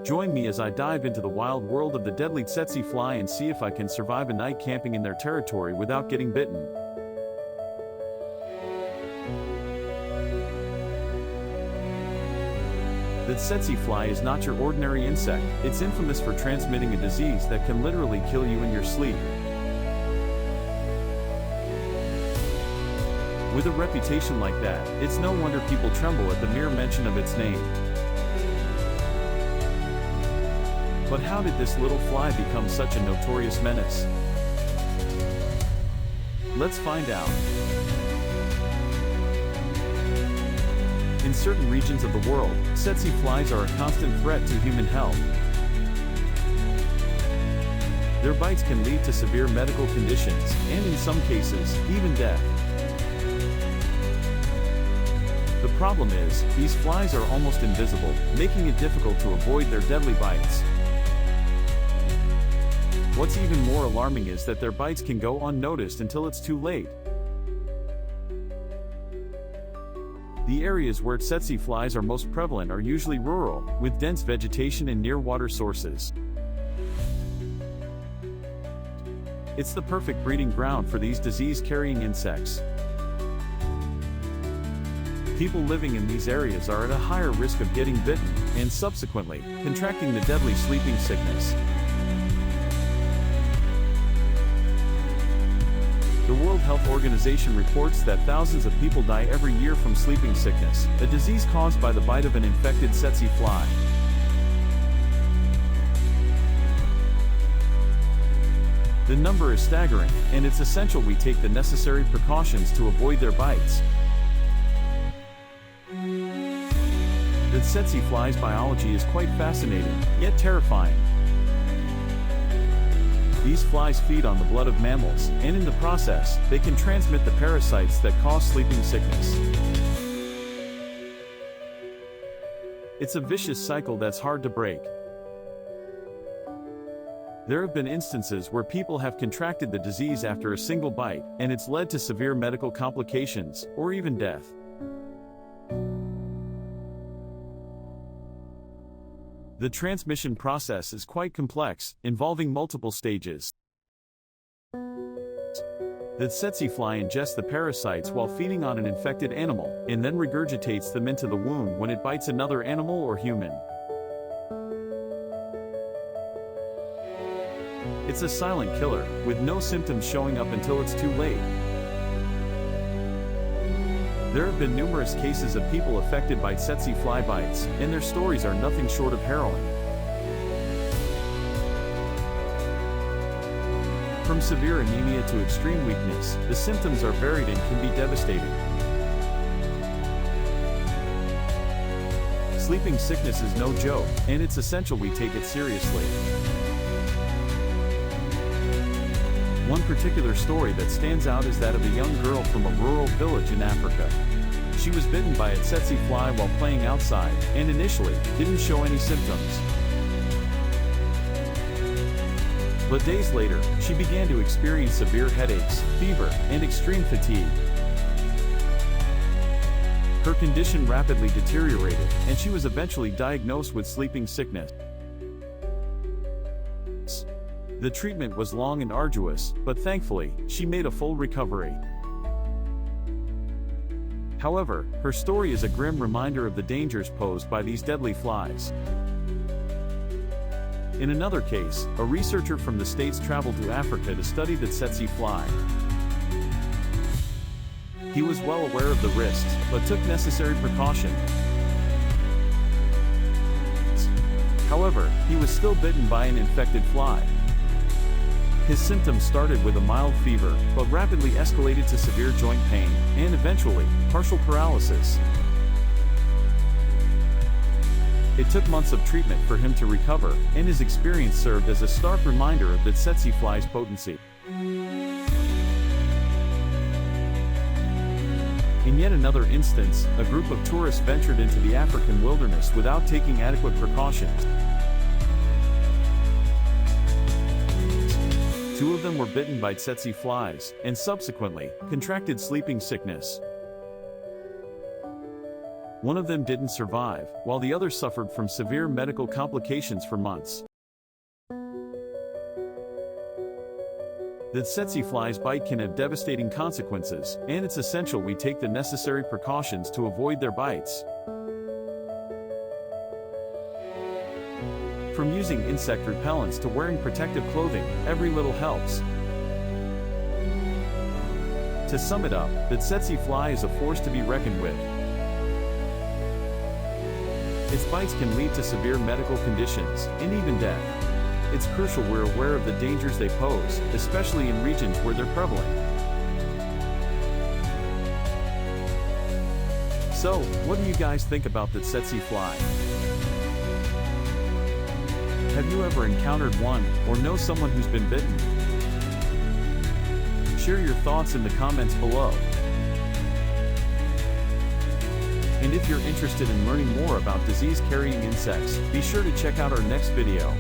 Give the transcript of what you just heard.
Join me as I dive into the wild world of the deadly tsetse fly and see if I can survive a night camping in their territory without getting bitten. The tsetse fly is not your ordinary insect. It's infamous for transmitting a disease that can literally kill you in your sleep. With a reputation like that, it's no wonder people tremble at the mere mention of its name. But how did this little fly become such a notorious menace? Let's find out. In certain regions of the world, tsetse flies are a constant threat to human health. Their bites can lead to severe medical conditions, and in some cases, even death. The problem is, these flies are almost invisible, making it difficult to avoid their deadly bites. What's even more alarming is that their bites can go unnoticed until it's too late. The areas where tsetse flies are most prevalent are usually rural, with dense vegetation and near water sources. It's the perfect breeding ground for these disease-carrying insects. People living in these areas are at a higher risk of getting bitten, and subsequently, contracting the deadly sleeping sickness. The World Health Organization reports that thousands of people die every year from sleeping sickness, a disease caused by the bite of an infected tsetse fly. The number is staggering, and it's essential we take the necessary precautions to avoid their bites. The tsetse fly's biology is quite fascinating, yet terrifying. These flies feed on the blood of mammals, and in the process, they can transmit the parasites that cause sleeping sickness. It's a vicious cycle that's hard to break. There have been instances where people have contracted the disease after a single bite, and it's led to severe medical complications, or even death. The transmission process is quite complex, involving multiple stages. The tsetse fly ingests the parasites while feeding on an infected animal, and then regurgitates them into the wound when it bites another animal or human. It's a silent killer, with no symptoms showing up until it's too late. There have been numerous cases of people affected by tsetse fly bites, and their stories are nothing short of harrowing. From severe anemia to extreme weakness, the symptoms are varied and can be devastating. Sleeping sickness is no joke, and it's essential we take it seriously. One particular story that stands out is that of a young girl from a rural village in Africa. She was bitten by a tsetse fly while playing outside, and initially, didn't show any symptoms. But days later, she began to experience severe headaches, fever, and extreme fatigue. Her condition rapidly deteriorated, and she was eventually diagnosed with sleeping sickness. The treatment was long and arduous, but thankfully, she made a full recovery. However, her story is a grim reminder of the dangers posed by these deadly flies. In another case, a researcher from the States traveled to Africa to study the tsetse fly. He was well aware of the risks, but took necessary precaution. However, he was still bitten by an infected fly. His symptoms started with a mild fever, but rapidly escalated to severe joint pain, and eventually, partial paralysis. It took months of treatment for him to recover, and his experience served as a stark reminder of the tsetse fly's potency. In yet another instance, a group of tourists ventured into the African wilderness without taking adequate precautions. Two of them were bitten by tsetse flies, and subsequently, contracted sleeping sickness. One of them didn't survive, while the other suffered from severe medical complications for months. The tsetse fly's bite can have devastating consequences, and it's essential we take the necessary precautions to avoid their bites. From using insect repellents to wearing protective clothing, every little helps. To sum it up, the tsetse fly is a force to be reckoned with. Its bites can lead to severe medical conditions, and even death. It's crucial we're aware of the dangers they pose, especially in regions where they're prevalent. So, what do you guys think about the tsetse fly? Have you ever encountered one, or know someone who's been bitten? Share your thoughts in the comments below. And if you're interested in learning more about disease-carrying insects, be sure to check out our next video.